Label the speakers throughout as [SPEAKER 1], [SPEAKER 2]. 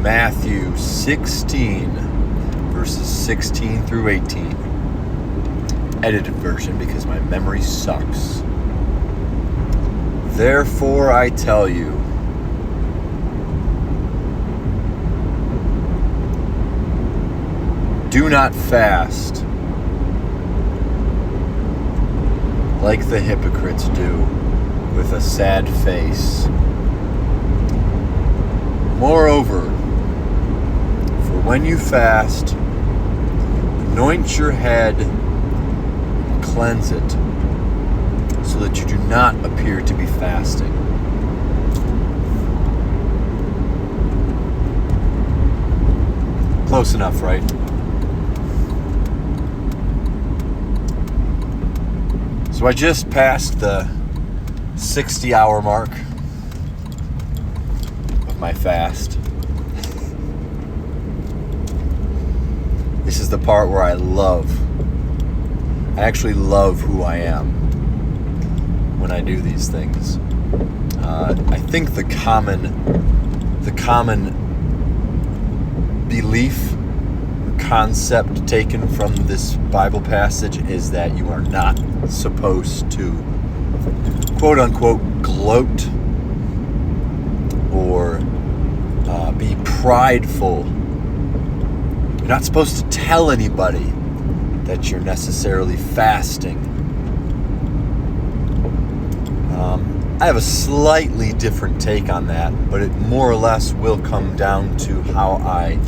[SPEAKER 1] Matthew 16, verses 16 through 18. Edited version because my memory sucks. Therefore I tell you, do not fast like the hypocrites do with a sad face. Moreover, for when you fast, anoint your head and cleanse it, so that you do not appear to be fasting. Close enough, right? So I just passed the 60-hour mark of my fast. This is the part where I actually love who I am when I do these things. I think the common belief, concept taken from this Bible passage is that you are not supposed to, quote unquote, gloat or be prideful. You're not supposed to tell anybody that you're necessarily fasting. I have a slightly different take on that, but it more or less will come down to how I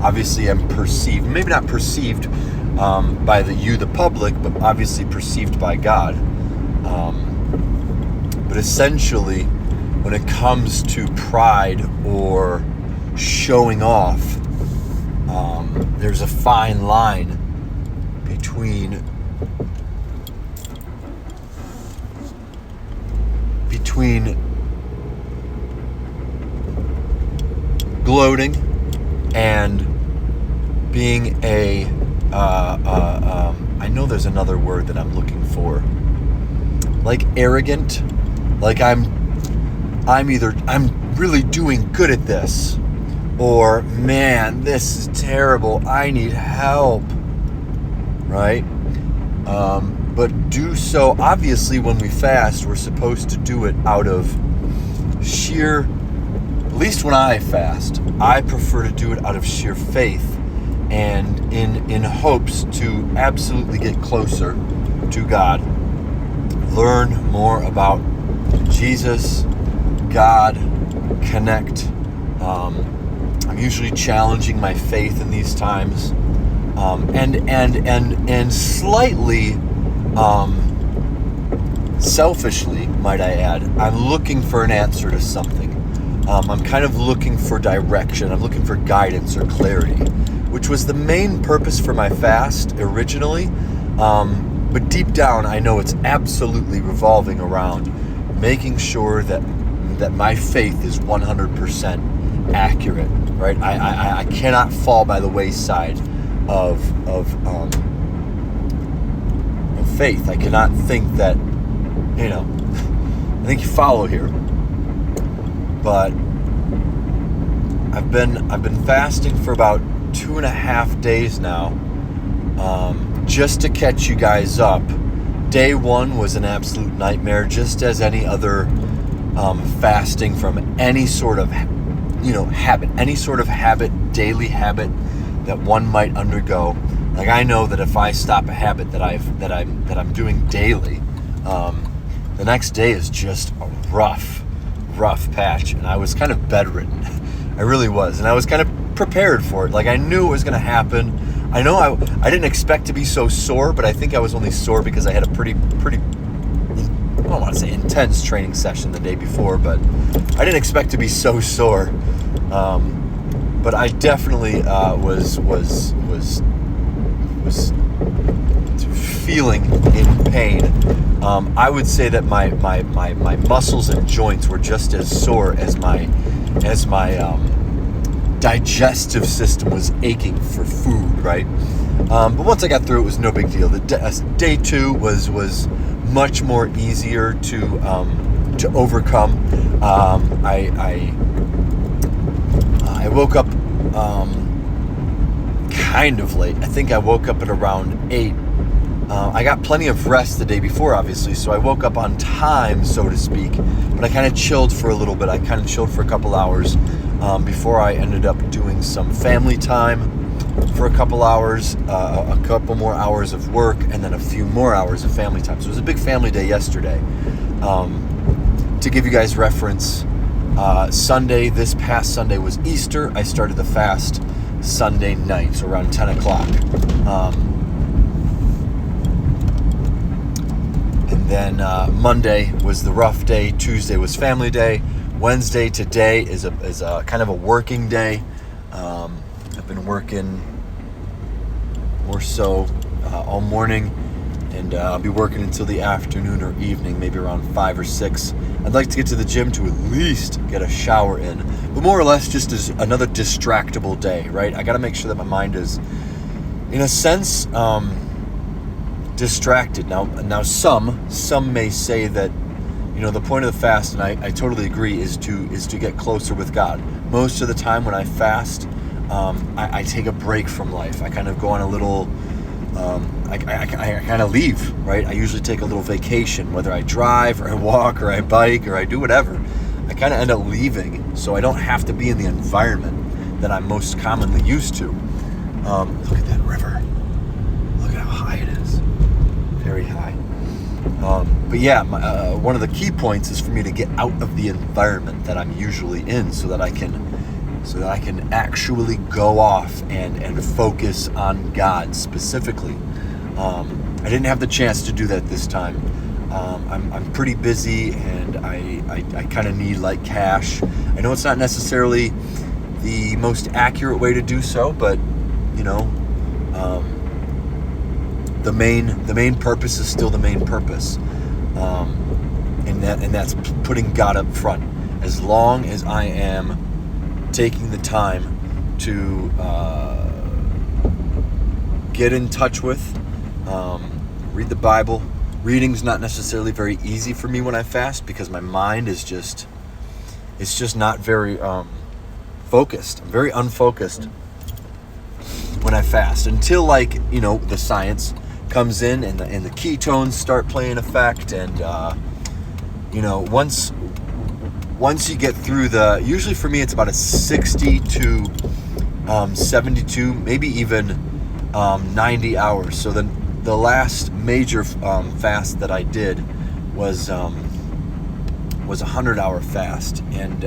[SPEAKER 1] obviously am perceived. Maybe not perceived by the public, but obviously perceived by God. But essentially, when it comes to pride or showing off, there's a fine line between gloating and being I know there's another word that I'm looking for, like arrogant, like I'm really doing good at this, or man, this is terrible, I need help, right? But do so, obviously when we fast, we're supposed to do it out of sheer, at least when I fast, I prefer to do it out of sheer faith and in hopes to absolutely get closer to God, learn more about Jesus, God, connect. I'm usually challenging my faith in these times, and slightly selfishly, might I add, I'm looking for an answer to something. I'm kind of looking for direction. I'm looking for guidance or clarity, which was the main purpose for my fast originally. But deep down, I know it's absolutely revolving around making sure that my faith is 100% accurate, right? I cannot fall by the wayside of faith. I cannot think that, I think you follow here. But I've been fasting for about 2.5 days now, just to catch you guys up. Day 1 was an absolute nightmare, just as any other fasting from any sort of habit, daily habit that one might undergo. Like, I know that if I stop a habit that I'm doing daily, the next day is just a rough patch, and I was kind of bedridden. I really was, and I was kind of prepared for it. Like, I knew it was going to happen. I know I didn't expect to be so sore, but I think I was only sore because I had a pretty I don't want to say intense training session the day before, but I didn't expect to be so sore. But I definitely was feeling in pain. I would say that my muscles and joints were just as sore as my digestive system was aching for food, right? But once I got through, it was no big deal. Day 2 was much more easier to overcome. I woke up kind of late. I think I woke up at around 8. I got plenty of rest the day before, obviously, so I woke up on time, so to speak, but I kind of chilled for a little bit. I kind of chilled for a couple hours before I ended up doing some family time for a couple hours, a couple more hours of work, and then a few more hours of family time. So it was a big family day yesterday. To give you guys reference, Sunday, this past Sunday was Easter. I started the fast Sunday night, so around 10 o'clock. And then Monday was the rough day. Tuesday was family day. Wednesday, today, is a kind of a working day. I've been working more so all morning, and I'll be working until the afternoon or evening, maybe around 5 or 6. I'd like to get to the gym to at least get a shower in, but more or less just as another distractible day, right? I got to make sure that my mind is, in a sense, distracted. Now some may say that, the point of the fast, and I totally agree, is to get closer with God. Most of the time when I fast, I take a break from life. I kind of go on a little, I kind of leave, right? I usually take a little vacation, whether I drive or I walk or I bike or I do whatever. I kind of end up leaving, so I don't have to be in the environment that I'm most commonly used to. Look at that river. Look at how high it is. Very high. But yeah, one of the key points is for me to get out of the environment that I'm usually in, so that I can actually go off and focus on God specifically. I didn't have the chance to do that this time. I'm pretty busy, and I kind of need like cash. I know it's not necessarily the most accurate way to do so, but the main purpose is still the main purpose, and that's putting God up front. As long as I am taking the time to get in touch with, read the Bible. Reading's not necessarily very easy for me when I fast, because my mind is just not very focused. I'm very unfocused when I fast, until the science comes in and the ketones start playing effect, and once you get through usually for me it's about a 60 to 72, maybe even 90 hours. So then the last major fast that I did was a 100-hour fast, and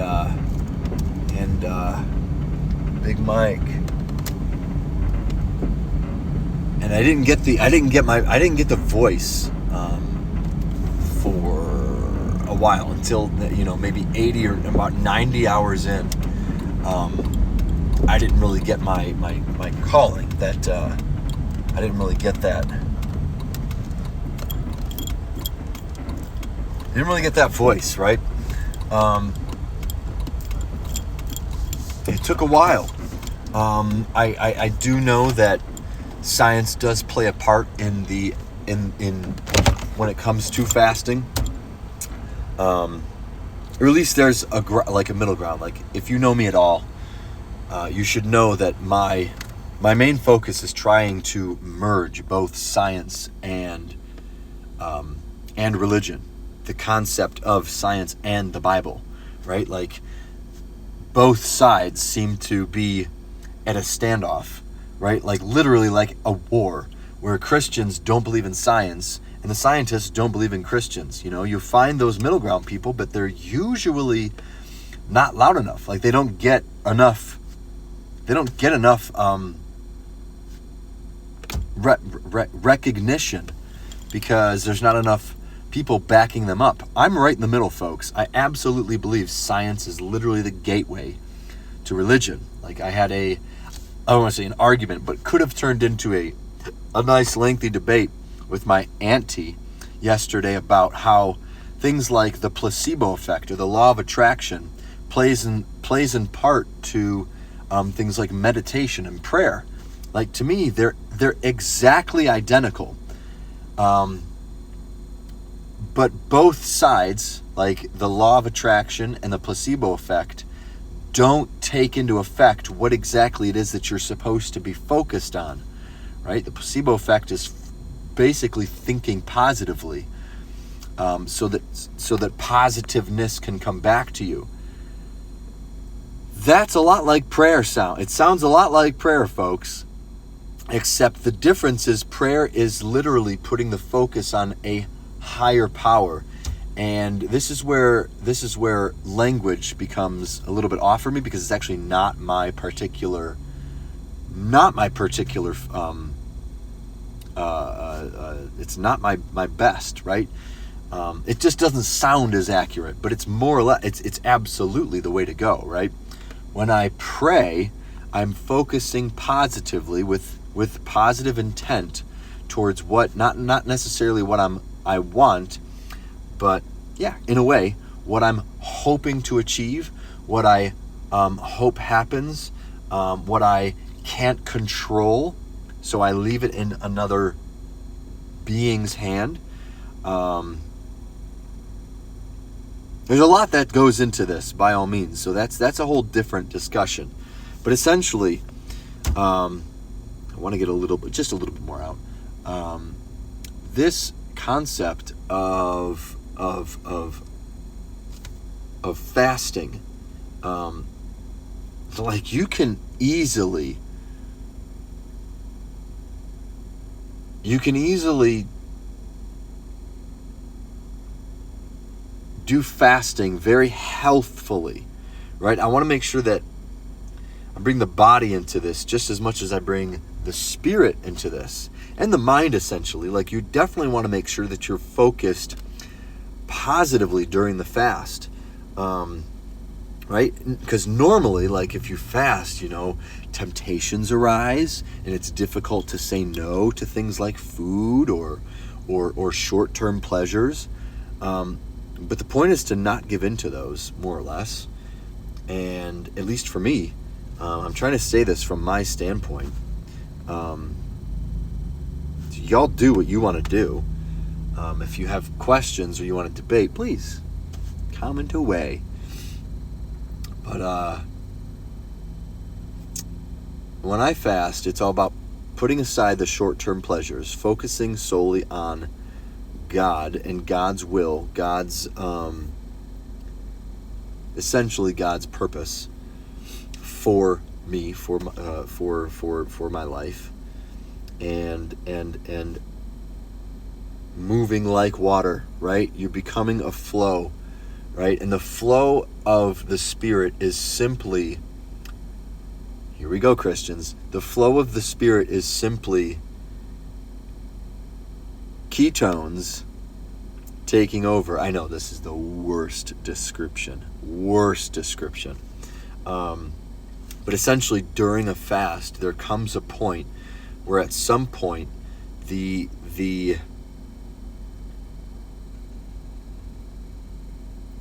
[SPEAKER 1] Big Mike. And I didn't get the voice for a while, until maybe 80 or about 90 hours in. I didn't really get my calling. That I didn't really get that. Didn't really get that voice, right? It took a while. I do know that science does play a part in when it comes to fasting. Or at least there's a middle ground. Like, if you know me at all, you should know that my main focus is trying to merge both science and religion. The concept of science and the Bible, right? Like, both sides seem to be at a standoff, right? Like, literally like a war, where Christians don't believe in science and the scientists don't believe in Christians. You find those middle ground people, but they're usually not loud enough. Like, they don't get enough recognition, because there's not enough people backing them up. I'm right in the middle, folks. I absolutely believe science is literally the gateway to religion. Like, I had I don't want to say an argument, but could have turned into a nice lengthy debate with my auntie yesterday about how things like the placebo effect or the law of attraction plays in part to things like meditation and prayer. Like, to me, they're exactly identical. But both sides, like the law of attraction and the placebo effect, don't take into effect what exactly it is that you're supposed to be focused on, right? The placebo effect is basically thinking positively, so that positiveness can come back to you. That's a lot like prayer sound. It sounds a lot like prayer, folks, except the difference is prayer is literally putting the focus on a higher power. And this is where language becomes a little bit off for me, because it's actually not my particular it's not my best, right? It just doesn't sound as accurate, but it's more or less, it's absolutely the way to go, right? When I pray, I'm focusing positively with positive intent towards what, not necessarily what I want, but yeah, in a way, what I'm hoping to achieve, what I hope happens, what I can't control, so I leave it in another being's hand. There's a lot that goes into this, by all means, so that's a whole different discussion. But essentially, I want to get just a little bit more out. This concept of fasting, like you can easily do fasting very healthfully, right? I want to make sure that I bring the body into this just as much as I bring the spirit into this, and the mind, essentially. Like, you definitely want to make sure that you're focused positively during the fast, right? Because normally, like, if you fast, temptations arise, and it's difficult to say no to things like food or short-term pleasures. But the point is to not give in to those, more or less. And at least for me, I'm trying to say this from my standpoint. Y'all do what you want to do. If you have questions or you want to debate, please comment away. But when I fast, it's all about putting aside the short-term pleasures, focusing solely on God and God's will, God's essentially God's purpose for me, for my life, and moving like water, right? You're becoming a flow, right? And the flow of the Spirit is simply, here we go, Christians, the flow of the Spirit is simply ketones taking over. I know this is the worst description. But essentially, during a fast, there comes a point where at some point the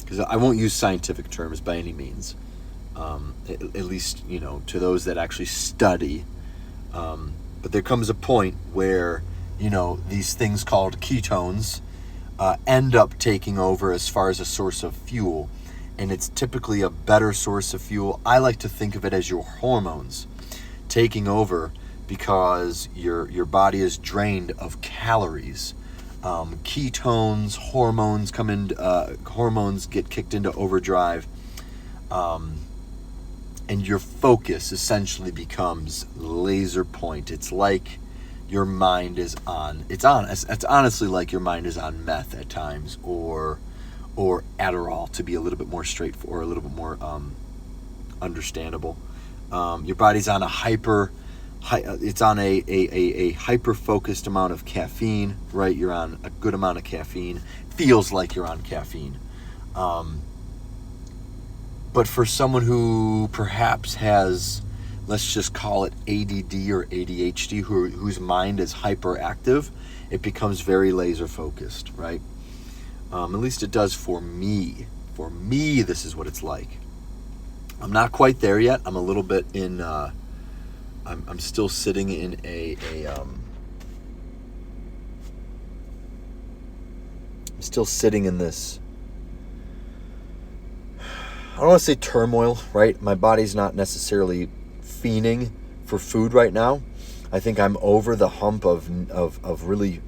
[SPEAKER 1] because I won't use scientific terms by any means, at least, to those that actually study, but there comes a point where these things called ketones end up taking over as far as a source of fuel, and it's typically a better source of fuel. I like to think of it as your hormones taking over, because your body is drained of calories. Ketones, hormones get kicked into overdrive, and your focus essentially becomes laser point. It's like your mind is on. It's honestly like your mind is on meth at times, or Adderall, to be a little bit more straightforward, or a little bit more understandable. Your body's on a hyper focused amount of caffeine, right? You're on a good amount of caffeine. Feels like you're on caffeine. But for someone who perhaps has, let's just call it ADD or ADHD, whose mind is hyperactive, it becomes very laser focused, right? At least it does for me. For me, this is what it's like. I'm not quite there yet. I'm a little bit in. I'm still sitting in I'm still sitting in this. don't want to say turmoil, right? My body's not necessarily fiending for food right now. I think I'm over the hump of really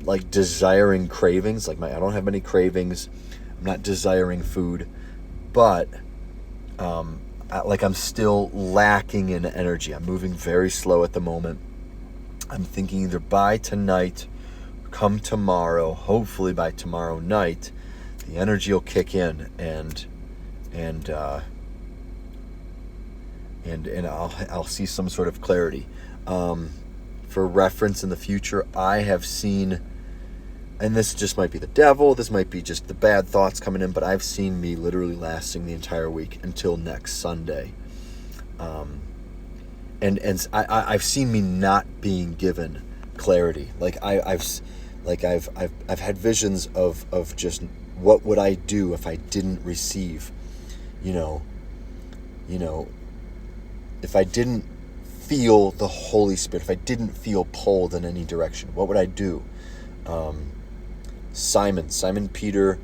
[SPEAKER 1] like desiring cravings. Like I don't have many cravings. I'm not desiring food, but I'm still lacking in energy. I'm moving very slow at the moment. I'm thinking either by tonight, come tomorrow, hopefully by tomorrow night, the energy will kick in and I'll see some sort of clarity. For reference in the future, I have seen, and this just might be the devil, this might be just the bad thoughts coming in, but I've seen me literally lasting the entire week until next Sunday. And I've seen me not being given clarity. Like I've had visions of just what would I do if I didn't receive, if I didn't feel the Holy Spirit, if I didn't feel pulled in any direction, what would I do? Simon Peter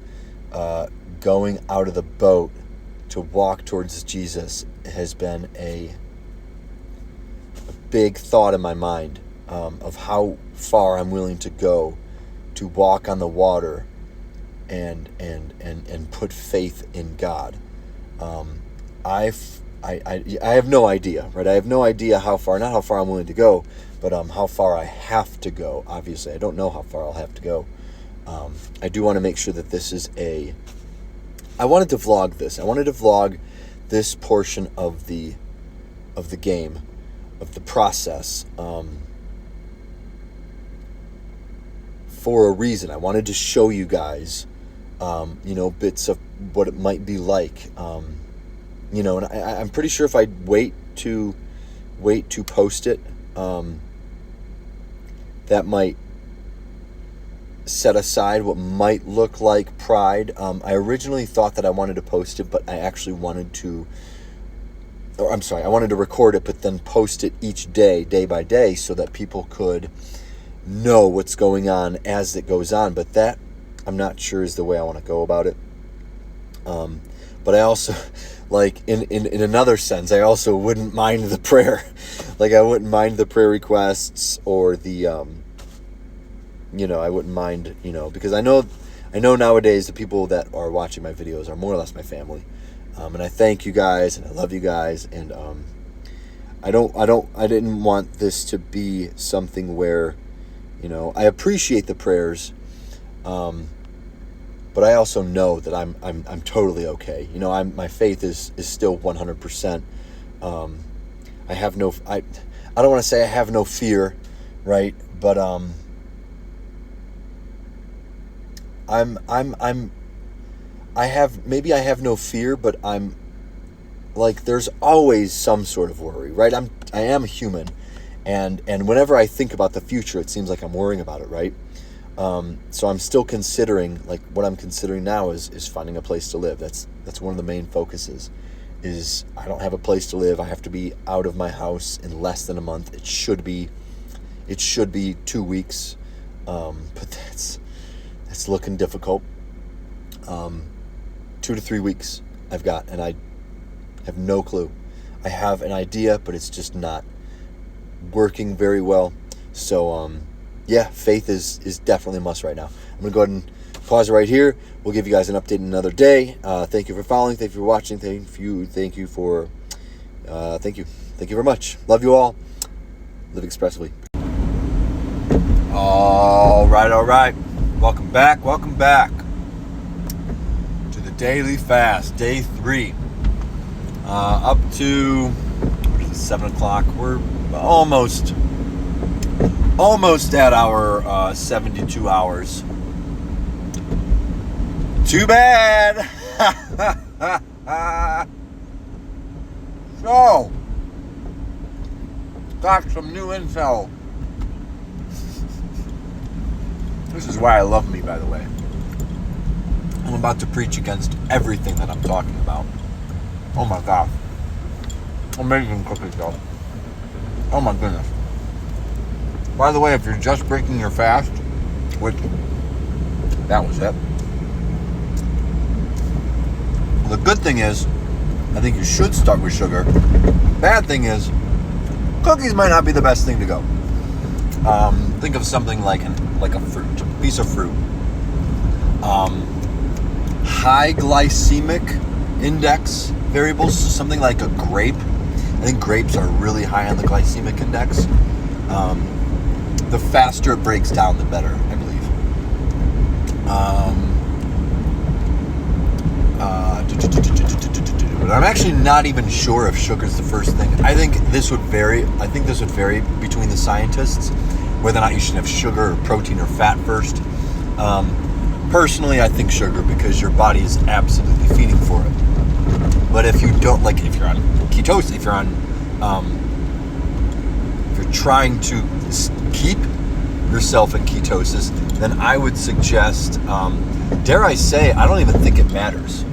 [SPEAKER 1] going out of the boat to walk towards Jesus has been a big thought in my mind, of how far I'm willing to go to walk on the water and put faith in God. I have no idea, right? I have no idea not how far I'm willing to go, but how far I have to go. Obviously, I don't know how far I'll have to go. I do want to make sure that this is I wanted to vlog this. I wanted to vlog this portion of the game, of the process, for a reason. I wanted to show you guys, bits of what it might be like. And I'm pretty sure if I wait to post it, that might set aside what might look like pride. I originally thought that I wanted to post it, but I actually wanted to record it, but then post it each day by day, so that people could know what's going on as it goes on. But that, I'm not sure, is the way I want to go about it. But I also, like, in another sense, I also wouldn't mind the prayer. Like, I wouldn't mind the prayer requests or the, I wouldn't mind, because I know nowadays the people that are watching my videos are more or less my family. And I thank you guys, and I love you guys. And I didn't want this to be something where, I appreciate the prayers, but I also know that I'm totally okay. My faith is still 100%. I don't want to say I have no fear, right? But I have no fear, but I'm like, there's always some sort of worry, right? I am human, and whenever I think about the future, it seems like I'm worrying about it, right? So I'm still considering, like, what I'm considering now is finding a place to live. That's one of the main focuses. Is I don't have a place to live. I have to be out of my house in less than a month. It should be 2 weeks, but that's looking difficult. 2 to 3 weeks I've got, and I have no clue. I have an idea, but it's just not working very well. So faith is definitely a must right now. I'm gonna go ahead and pause it right here. We'll give you guys an update another day. Thank you for following. Thank you for watching. Thank you very much. Love you all. Live expressively. All right. Welcome back to the daily fast, day 3. Up to 7 o'clock. We're almost at our 72 hours. Too bad. So, got some new intel. This is why I love me, by the way. I'm about to preach against everything that I'm talking about. Oh my God. Amazing cookies, though. Oh my goodness. By the way, if you're just breaking your fast, which that was it. The good thing is, I think you should start with sugar. Bad thing is, cookies might not be the best thing to go. Think of something like a fruit, a piece of fruit. High glycemic index variables, so something like a grape. I think grapes are really high on the glycemic index. The faster it breaks down, the better, I believe. But I'm actually not even sure if sugar's the first thing. I think this would vary between the scientists, whether or not you should have sugar or protein or fat first. Personally, I think sugar, because your body is absolutely feeding for it. But if you don't, like if you're on ketosis, if you're trying to keep yourself in ketosis, then I would suggest, dare I say, I don't even think it matters.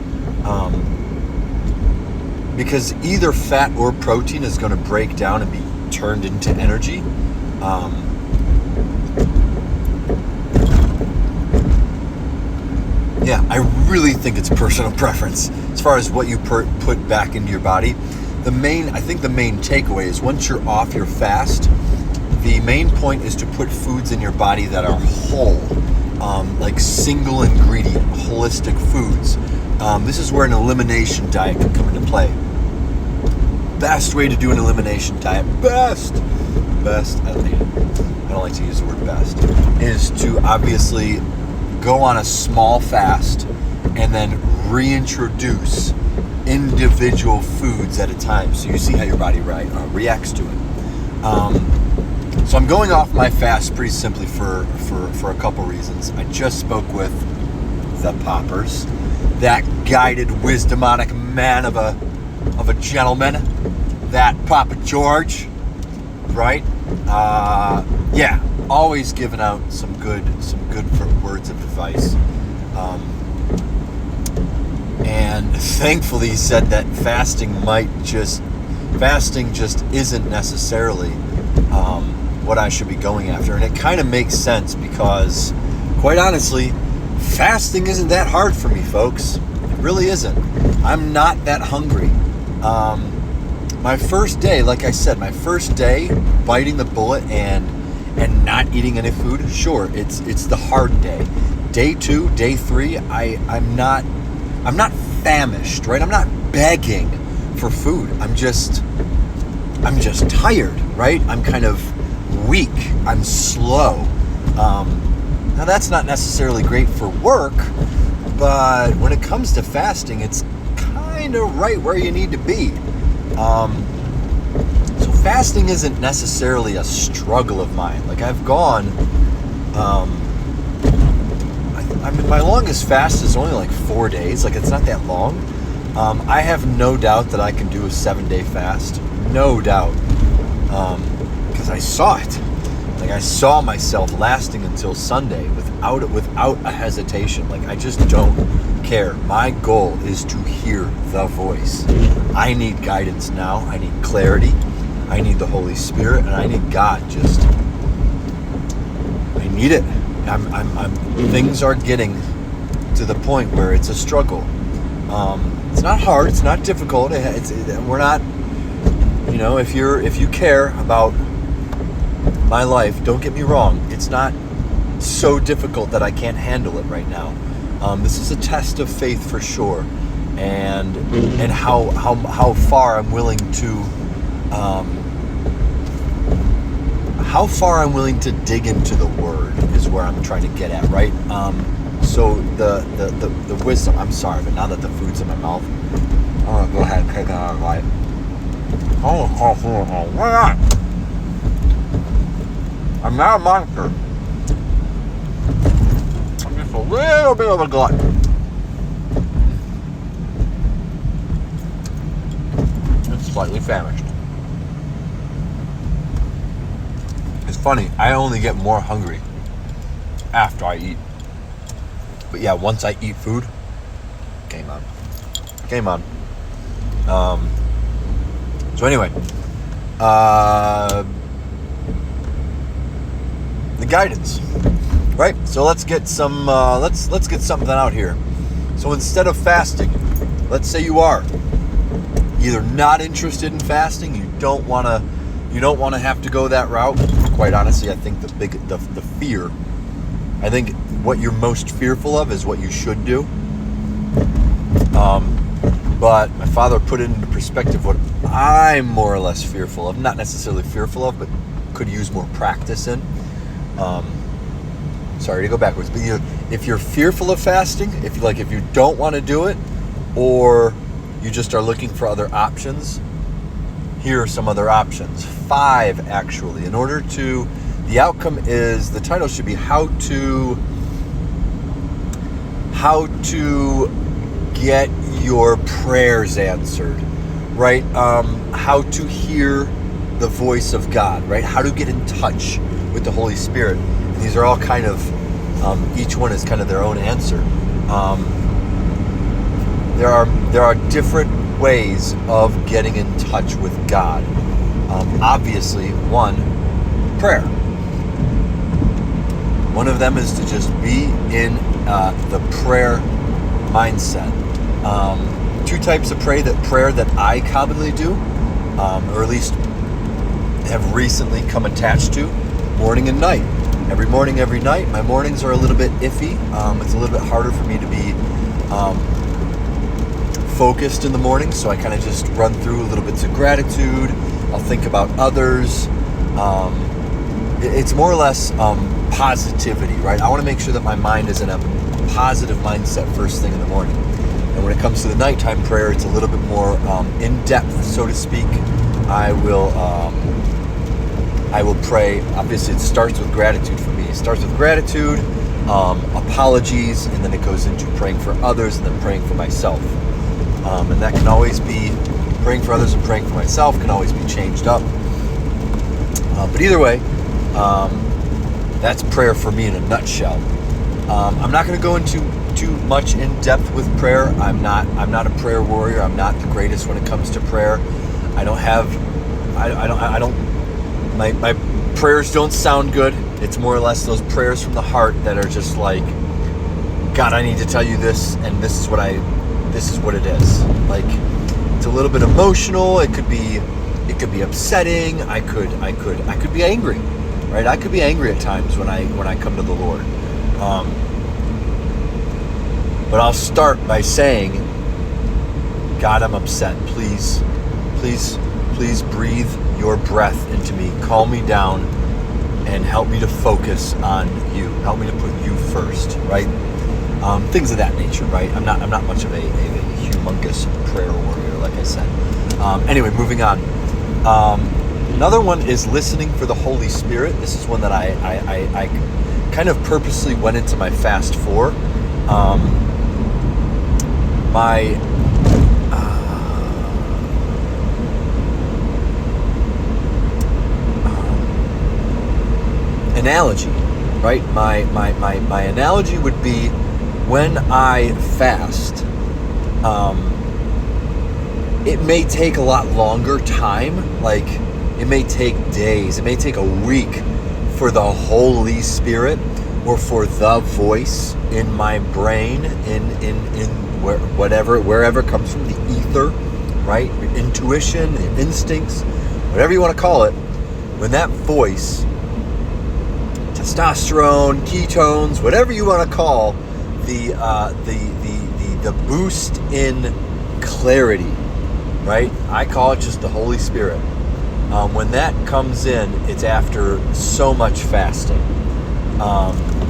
[SPEAKER 1] Because either fat or protein is going to break down and be turned into energy. Yeah, I really think it's personal preference as far as what you put back into your body. I think the main takeaway is once you're off your fast, the main point is to put foods in your body that are whole, like single ingredient, holistic foods. This is where an elimination diet can come into play. Best way to do an elimination diet, best, I don't like to use the word best, is to obviously go on a small fast and then reintroduce individual foods at a time, so you see how your body reacts to it. So I'm going off my fast pretty simply for a couple reasons. I just spoke with the Poppers, that guided wisdomonic man of a gentleman, that Papa George, right? Yeah, always giving out some good words of advice. And thankfully he said that fasting just isn't necessarily what I should be going after. And it kind of makes sense because, quite honestly, fasting isn't that hard for me, folks. It really isn't. I'm not that hungry. My first day, like I said, biting the bullet and not eating any food, sure, it's the hard day. Day 2, day 3, I'm not famished, right? I'm not begging for food. I'm just tired, right? I'm kind of weak. I'm slow. Now that's not necessarily great for work, but when it comes to fasting, it's kind of right where you need to be. So fasting isn't necessarily a struggle of mine. Like I've gone, I mean, my longest fast is only like 4 days. Like it's not that long. I have no doubt that I can do a 7-day fast. No doubt. Because I saw it. Like I saw myself lasting until Sunday without a hesitation. Like I just don't care. My goal is to hear the voice. I need guidance now. I need clarity. I need the Holy Spirit, and I need God. I need it. Things are getting to the point where it's a struggle. It's not hard. It's not difficult. We're not. You know, if you care about my life, don't get me wrong. It's not so difficult that I can't handle it right now. This is a test of faith for sure, and how far I'm willing to dig into the Word is where I'm trying to get at, right? So the wisdom. I'm sorry, but now that the food's in my mouth, I'm gonna go ahead and take another bite. Oh, why not? I'm not a monster. I'm just a little bit of a glutton. And slightly famished. It's funny, I only get more hungry after I eat. But yeah, once I eat food, game on. So anyway, the guidance, right? So let's get some. Let's get something out here. So instead of fasting, let's say you are either not interested in fasting, you don't want to have to go that route. Quite honestly, I think the fear, I think what you're most fearful of is what you should do. But my father put it into perspective what I'm more or less fearful of, not necessarily fearful of, but could use more practice in. Sorry to go backwards, but if you're fearful of fasting, if you don't want to do it, or you just are looking for other options, here are some other options. 5 actually. The outcome is, the title should be how to get your prayers answered, right? How to hear the voice of God, right? How to get in touch with the Holy Spirit. And these are all kind of, each one is kind of their own answer. There are different ways of getting in touch with God. Obviously, one, prayer. One of them is to just be in the prayer mindset. 2 types of prayer that I commonly do, or at least have recently come attached to: morning and night. Every morning, every night. My mornings are a little bit iffy. It's a little bit harder for me to be focused in the morning, so I kind of just run through little bits of gratitude. I'll think about others. It's more or less positivity, right? I want to make sure that my mind is in a positive mindset first thing in the morning. And when it comes to the nighttime prayer, it's a little bit more in-depth, so to speak. I will pray. Obviously, it starts with gratitude for me. It starts with gratitude, apologies, and then it goes into praying for others and then praying for myself. And that can always be, praying for others and praying for myself can always be changed up. But either way, that's prayer for me in a nutshell. I'm not going to go into too much in depth with prayer. I'm not a prayer warrior. I'm not the greatest when it comes to prayer. My prayers don't sound good. It's more or less those prayers from the heart that are just like, God, I need to tell you this, and this is what it is. Like, it's a little bit emotional. It could be upsetting. I could be angry, right? I could be angry at times when I come to the Lord. But I'll start by saying, God, I'm upset. Please breathe your breath into me. Calm me down and help me to focus on you. Help me to put you first, right? Things of that nature, right? I'm not much of a humongous prayer warrior, like I said. Anyway, moving on. Another one is listening for the Holy Spirit. This is one that I kind of purposely went into my fast for. My analogy, right? My analogy would be, when I fast, it may take a lot longer time. Like, it may take days, it may take a week for the Holy Spirit, or for the voice in my brain, wherever it comes from, the ether, right? Your intuition, your instincts, whatever you want to call it. When that voice, testosterone, ketones, whatever you want to call the boost in clarity, right? I call it just the Holy Spirit. When that comes in, it's after so much fasting.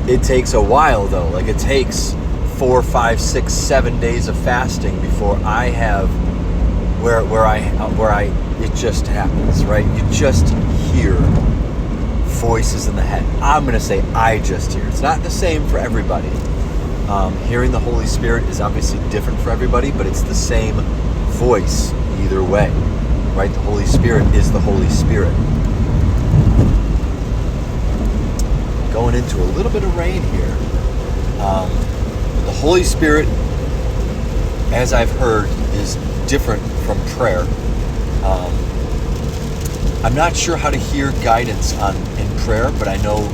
[SPEAKER 1] It takes a while though. Like, it takes 4, 5, 6, 7 days of fasting before I have where it just happens, right? You just hear voices in the head. I'm going to say I just hear. It's not the same for everybody. Hearing the Holy Spirit is obviously different for everybody, but it's the same voice either way, right? The Holy Spirit is the Holy Spirit. Going into a little bit of rain here. The Holy Spirit, as I've heard, is different from prayer. I'm not sure how to hear guidance in prayer, but I know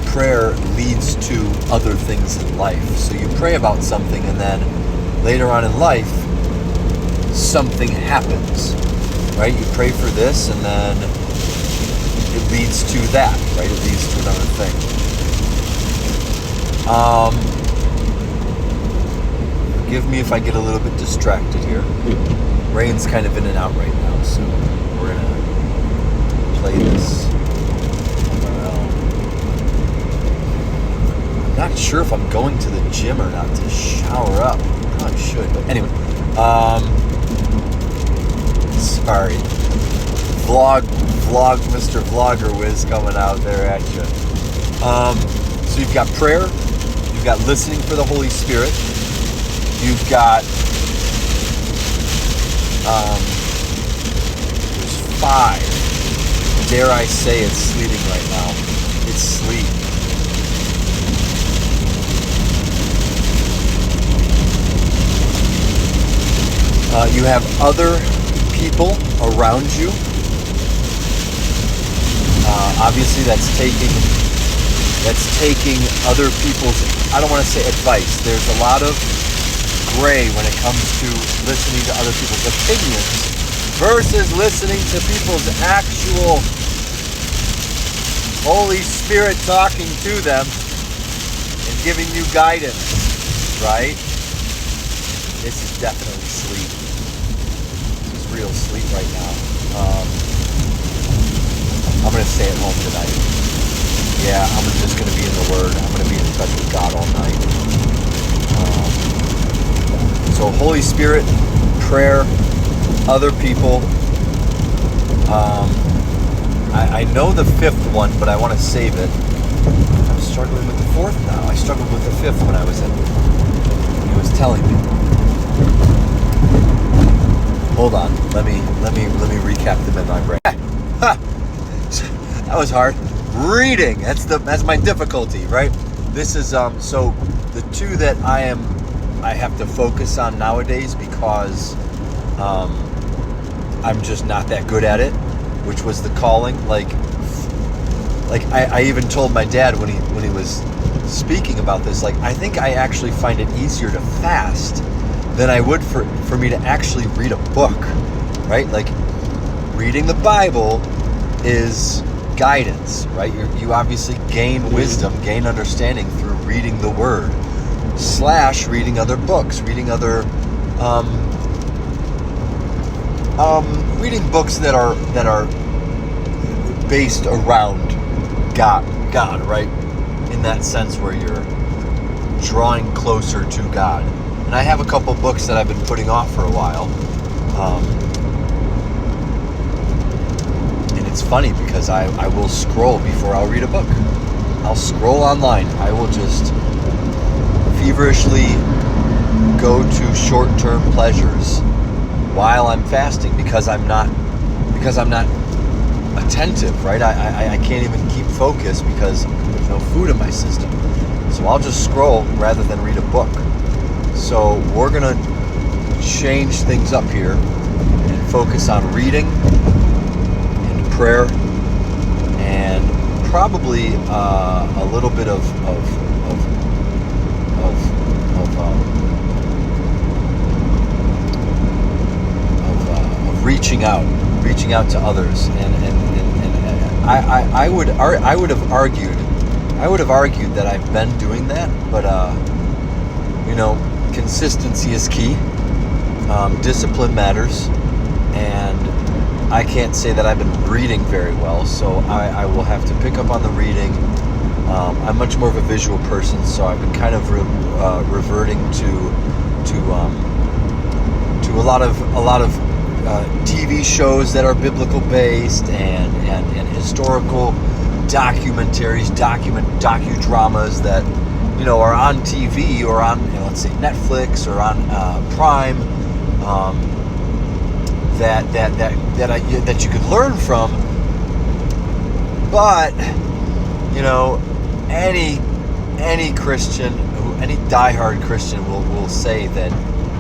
[SPEAKER 1] prayer leads to other things in life. So you pray about something, and then later on in life, something happens, right? You pray for this, and then it leads to that, right? It leads to another thing. Forgive me if I get a little bit distracted here. Rain's kind of in and out right now, so we're gonna play this. I'm not sure if I'm going to the gym or not to shower up. Probably should, but anyway. Sorry. Vlog, Mr. Vlogger Whiz coming out there at you. So you've got prayer, you've got listening for the Holy Spirit, you've got, there's 5. Dare I say it's sleeting right now. It's sleep. You have other people around you. Obviously, that's taking other people's, I don't want to say advice. There's a lot of gray when it comes to listening to other people's opinions versus listening to people's actual Holy Spirit talking to them and giving you guidance, right? This is definitely sleep. This is real sleep right now. I'm going to stay at home tonight. Yeah, I'm just going to be in the Word. I'm going to be in touch with God all night. So Holy Spirit, prayer, other people. I know the 5th one, but I want to save it. I'm struggling with the 4th now. I struggled with the 5th when I was in. He was telling me. Hold on. Let me recap them in my brain. That was hard. Reading. That's my difficulty, right? This is so the 2 that I have to focus on nowadays because I'm just not that good at it, which was the calling. Like I even told my dad when he was speaking about this, like I think I actually find it easier to fast than I would for me to actually read a book, right? Like reading the Bible is guidance, right? You obviously gain wisdom, gain understanding through reading the Word / reading other books, reading other reading books that are based around God, right? In that sense where you're drawing closer to God. And I have a couple books that I've been putting off for a while. And it's funny because I will scroll before I'll read a book. I'll scroll online. I will just feverishly go to short-term pleasures while I'm fasting because I'm not attentive, right? I can't even keep focused because there's no food in my system. So I'll just scroll rather than read a book. So we're gonna change things up here and focus on reading and prayer and probably a little bit of reaching out to others, and I would have argued that I've been doing that, but consistency is key. Discipline matters, and I can't say that I've been reading very well, so I will have to pick up on the reading. I'm much more of a visual person, so I've been kind of reverting to a lot of TV shows that are biblical based and historical documentaries, docudramas that are on TV or on let's say Netflix or on Prime that you could learn from. But any Christian, any diehard Christian will say that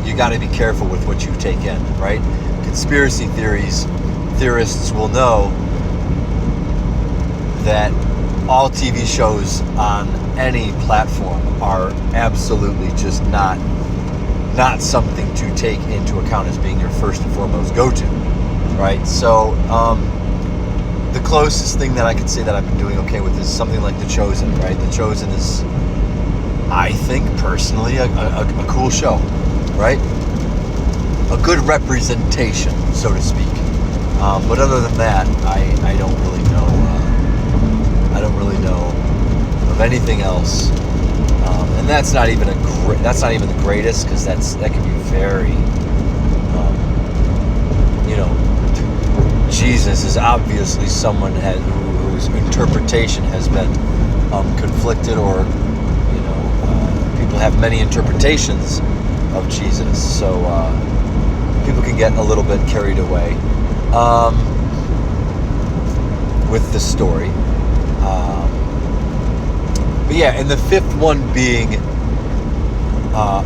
[SPEAKER 1] you got to be careful with what you take in, right? Conspiracy theorists will know that all TV shows on any platform are absolutely just not not something to take into account as being your first and foremost go-to, right? So the closest thing that I could say that I've been doing okay with is something like The Chosen, right? The Chosen is, I think, personally, a cool show, right? A good representation, so to speak. But other than that, I don't really know. I don't really know of anything else, and that's not even that's not even the greatest, because that can be very, Jesus is obviously someone whose interpretation has been conflicted, or people have many interpretations of Jesus, so people can get a little bit carried away with the story. But yeah, and the fifth one being, how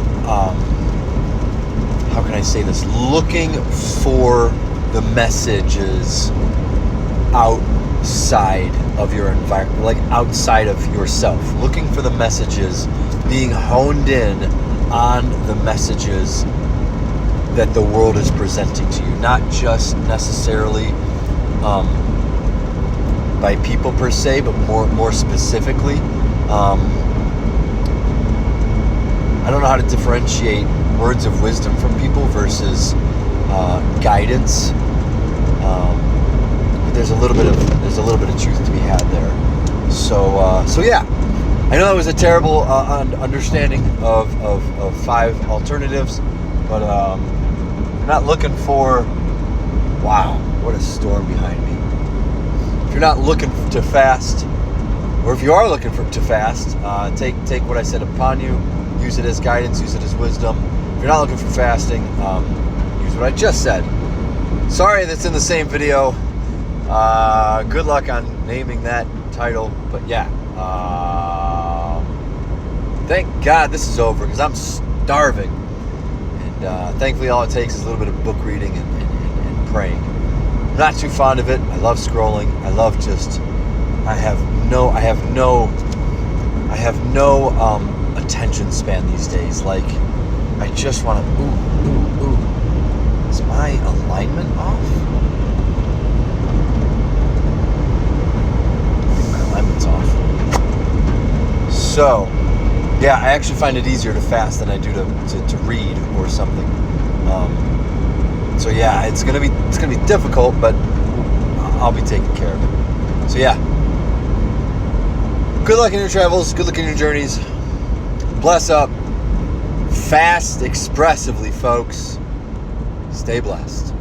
[SPEAKER 1] can I say this? Looking for the messages outside of your environment, like outside of yourself. Looking for the messages, being honed in on the messages that the world is presenting to you, not just necessarily by people per se, but more specifically. I don't know how to differentiate words of wisdom from people versus guidance. But there's a little bit of truth to be had there. So yeah, I know that was a terrible understanding of 5 alternatives, but I'm not looking for. Wow, what a storm behind me. If you're not looking to fast, or if you are looking to fast, take what I said upon you, use it as guidance, use it as wisdom. If you're not looking for fasting, use what I just said. Sorry that's in the same video. Good luck on naming that title, but yeah. Thank God this is over, because I'm starving. And thankfully all it takes is a little bit of book reading and praying. I'm not too fond of it. I love scrolling. I love just, I have no attention span these days. Like, I just want to, ooh. Is my alignment off? I think my alignment's off. So, yeah, I actually find it easier to fast than I do to read or something. So yeah, it's gonna be difficult, but I'll be taking care of it. So yeah, good luck in your travels. Good luck in your journeys. Bless up. Fast expressively, folks. Stay blessed.